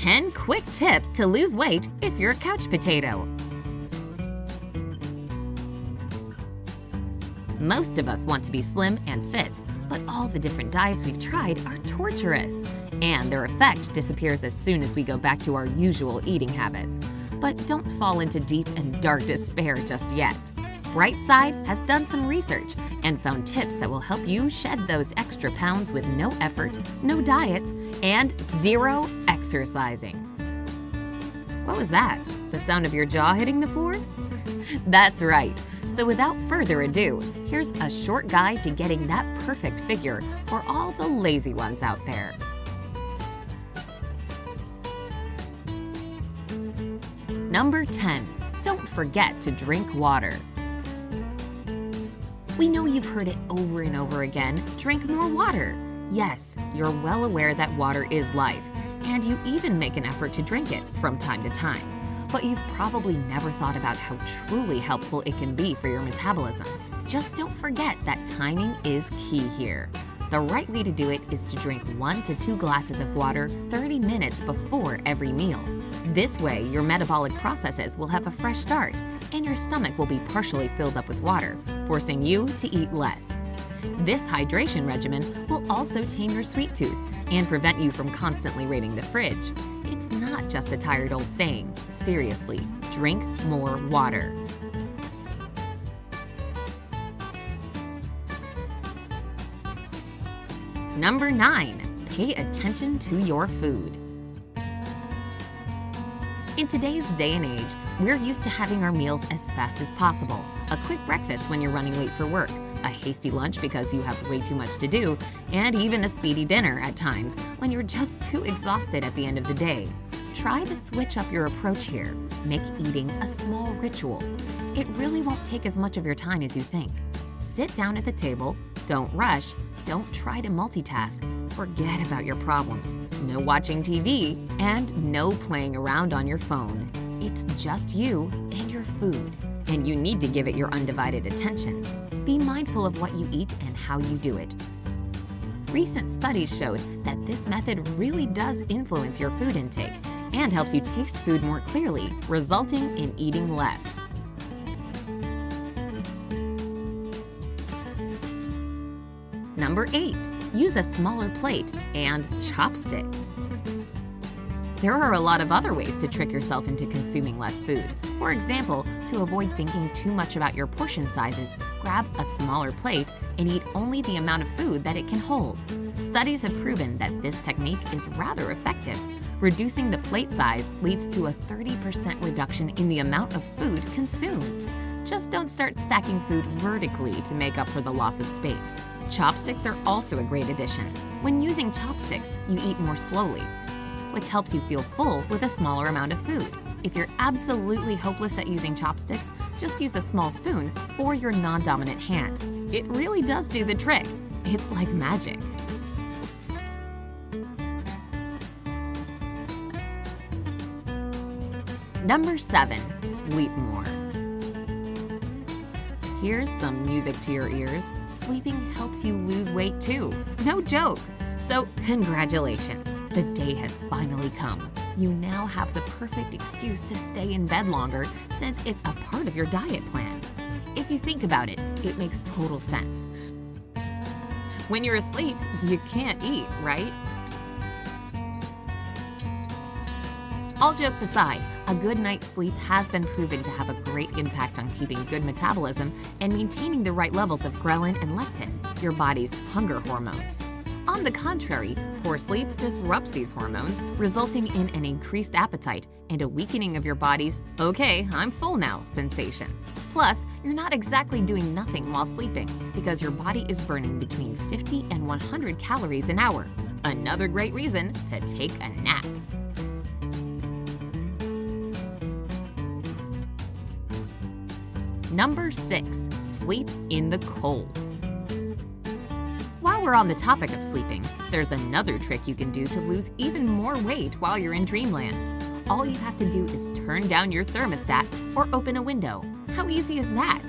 10 quick tips to lose weight if you're a couch potato. Most of us want to be slim and fit, but all the different diets we've tried are torturous, and their effect disappears as soon as we go back to our usual eating habits. But don't fall into deep and dark despair just yet. Brightside has done some research and found tips that will help you shed those extra pounds with no effort, no diets, and 0 exercising. What was that? The sound of your jaw hitting the floor? That's right. So without further ado, here's a short guide to getting that perfect figure for all the lazy ones out there. Number 10. Don't forget to drink water. We know you've heard it over and over again, drink more water. Yes, you're well aware that water is life, and you even make an effort to drink it from time to time. But you've probably never thought about how truly helpful it can be for your metabolism. Just don't forget that timing is key here. The right way to do it is to drink 1 to 2 glasses of water 30 minutes before every meal. This way, your metabolic processes will have a fresh start, and your stomach will be partially filled up with water, forcing you to eat less. This hydration regimen will also tame your sweet tooth and prevent you from constantly raiding the fridge. It's not just a tired old saying. Seriously, drink more water. Number 9. Pay attention to your food. In today's day and age, we're used to having our meals as fast as possible. A quick breakfast when you're running late for work, a hasty lunch because you have way too much to do, and even a speedy dinner at times when you're just too exhausted at the end of the day. Try to switch up your approach here. Make eating a small ritual. It really won't take as much of your time as you think. Sit down at the table, don't rush, don't try to multitask, forget about your problems, no watching TV, and no playing around on your phone. It's just you and your food, and you need to give it your undivided attention. Be mindful of what you eat and how you do it. Recent studies showed that this method really does influence your food intake and helps you taste food more clearly, resulting in eating less. Number 8. Use a smaller plate and chopsticks. There are a lot of other ways to trick yourself into consuming less food. For example, to avoid thinking too much about your portion sizes, grab a smaller plate and eat only the amount of food that it can hold. Studies have proven that this technique is rather effective. Reducing the plate size leads to a 30% reduction in the amount of food consumed. Just don't start stacking food vertically to make up for the loss of space. Chopsticks are also a great addition. When using chopsticks, you eat more slowly, which helps you feel full with a smaller amount of food. If you're absolutely hopeless at using chopsticks, just use a small spoon or your non-dominant hand. It really does do the trick. It's like magic. Number 7. Sleep more. Here's some music to your ears. Sleeping helps you lose weight too. No joke. So congratulations, the day has finally come. You now have the perfect excuse to stay in bed longer since it's a part of your diet plan. If you think about it, it makes total sense. When you're asleep, you can't eat, right? All jokes aside, a good night's sleep has been proven to have a great impact on keeping good metabolism and maintaining the right levels of ghrelin and leptin, your body's hunger hormones. On the contrary, poor sleep disrupts these hormones, resulting in an increased appetite and a weakening of your body's "okay, I'm full now" sensation. Plus, you're not exactly doing nothing while sleeping because your body is burning between 50 and 100 calories an hour. Another great reason to take a nap. Number 6. Sleep in the cold. While we're on the topic of sleeping, there's another trick you can do to lose even more weight while you're in dreamland. All you have to do is turn down your thermostat or open a window. How easy is that?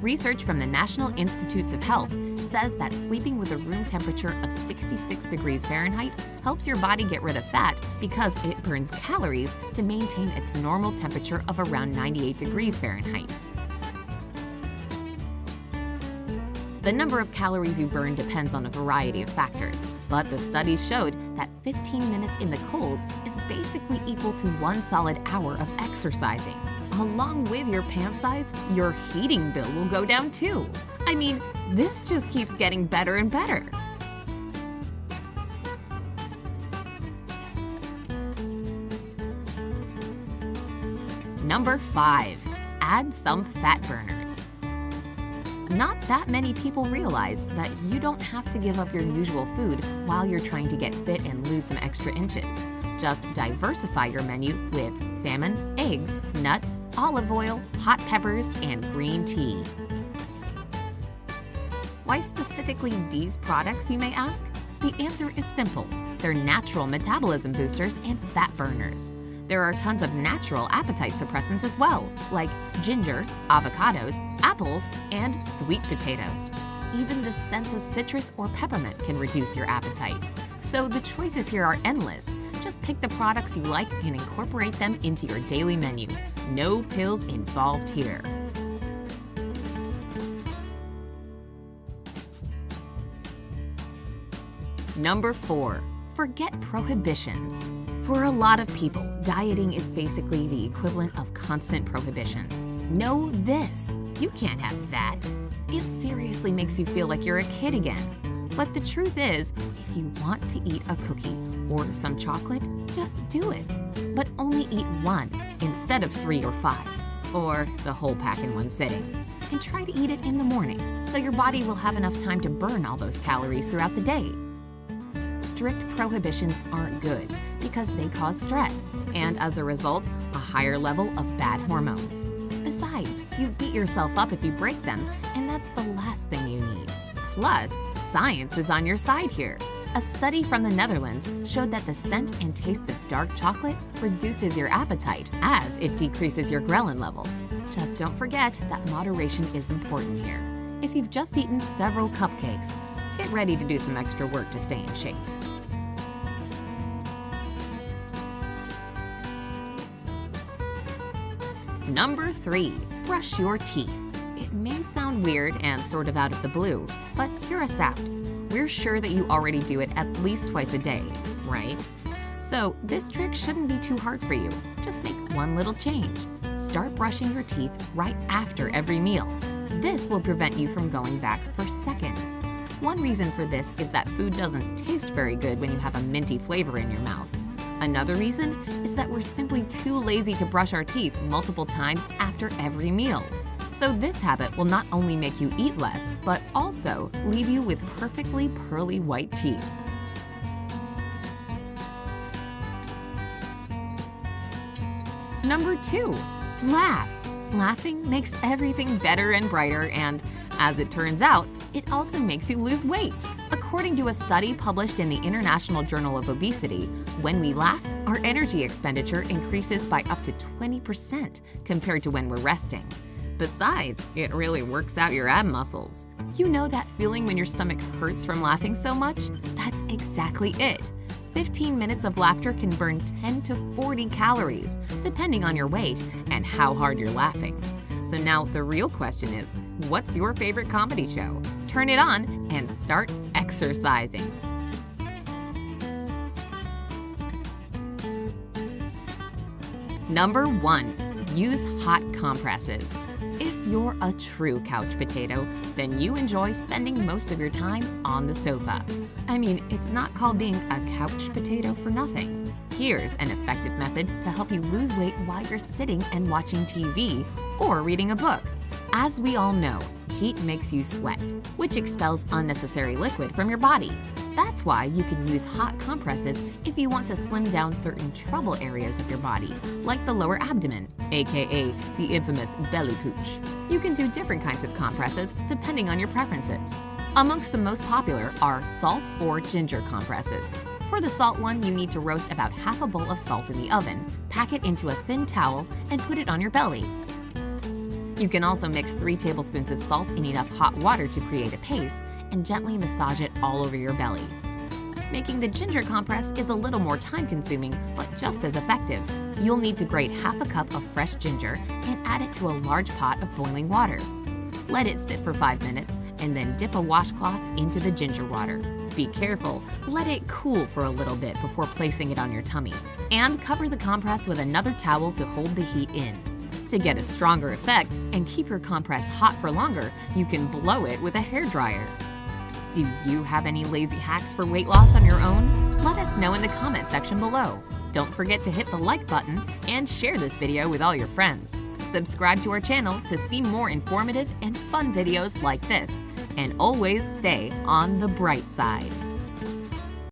Research from the National Institutes of Health says that sleeping with a room temperature of 66 degrees Fahrenheit helps your body get rid of fat because it burns calories to maintain its normal temperature of around 98 degrees Fahrenheit. The number of calories you burn depends on a variety of factors, but the studies showed that 15 minutes in the cold is basically equal to 1 solid hour of exercising. Along with your pant size, your heating bill will go down too. I mean, this just keeps getting better and better. Number 5. Add some fat burners. Not that many people realize that you don't have to give up your usual food while you're trying to get fit and lose some extra inches. Just diversify your menu with salmon, eggs, nuts, olive oil, hot peppers, and green tea. Why specifically these products, you may ask? The answer is simple. They're natural metabolism boosters and fat burners. There are tons of natural appetite suppressants as well, like ginger, avocados, apples, and sweet potatoes. Even the scents of citrus or peppermint can reduce your appetite. So the choices here are endless. Just pick the products you like and incorporate them into your daily menu. No pills involved here. Number 4. Forget prohibitions. For a lot of people, dieting is basically the equivalent of constant prohibitions. Know this: you can't have that. It seriously makes you feel like you're a kid again. But the truth is, if you want to eat a cookie or some chocolate, just do it. But only eat 1 instead of 3 or 5, or the whole pack in one sitting. And try to eat it in the morning, so your body will have enough time to burn all those calories throughout the day. Strict prohibitions aren't good because they cause stress and, as a result, a higher level of bad hormones. Besides, you beat yourself up if you break them, and that's the last thing you need. Plus, science is on your side here. A study from the Netherlands showed that the scent and taste of dark chocolate reduces your appetite as it decreases your ghrelin levels. Just don't forget that moderation is important here. If you've just eaten several cupcakes, get ready to do some extra work to stay in shape. Number 3. Brush your teeth. It may sound weird and sort of out of the blue, but hear us out. We're sure that you already do it at least twice a day, right? So this trick shouldn't be too hard for you. Just make one little change. Start brushing your teeth right after every meal. This will prevent you from going back for seconds. One reason for this is that food doesn't taste very good when you have a minty flavor in your mouth. Another reason is that we're simply too lazy to brush our teeth multiple times after every meal. So this habit will not only make you eat less, but also leave you with perfectly pearly white teeth. Number 2. Laugh. Laughing makes everything better and brighter, and, as it turns out, it also makes you lose weight. According to a study published in the International Journal of Obesity, when we laugh, our energy expenditure increases by up to 20% compared to when we're resting. Besides, it really works out your ab muscles. You know that feeling when your stomach hurts from laughing so much? That's exactly it. 15 minutes of laughter can burn 10 to 40 calories, depending on your weight and how hard you're laughing. So now the real question is, what's your favorite comedy show? Turn it on and start exercising. Number 1. Use hot compresses. If you're a true couch potato, then you enjoy spending most of your time on the sofa. I mean, it's not called being a couch potato for nothing. Here's an effective method to help you lose weight while you're sitting and watching TV or reading a book. As we all know, heat makes you sweat, which expels unnecessary liquid from your body. That's why you can use hot compresses if you want to slim down certain trouble areas of your body, like the lower abdomen, aka the infamous belly pooch. You can do different kinds of compresses depending on your preferences. Amongst the most popular are salt or ginger compresses. For the salt one, you need to roast about half a bowl of salt in the oven, pack it into a thin towel, and put it on your belly. You can also mix 3 tablespoons of salt in enough hot water to create a paste, and gently massage it all over your belly. Making the ginger compress is a little more time-consuming, but just as effective. You'll need to grate half a cup of fresh ginger and add it to a large pot of boiling water. Let it sit for 5 minutes and then dip a washcloth into the ginger water. Be careful, let it cool for a little bit before placing it on your tummy, and cover the compress with another towel to hold the heat in. To get a stronger effect and keep your compress hot for longer, you can blow it with a hairdryer. Do you have any lazy hacks for weight loss on your own? Let us know in the comment section below. Don't forget to hit the like button and share this video with all your friends. Subscribe to our channel to see more informative and fun videos like this. And always stay on the bright side.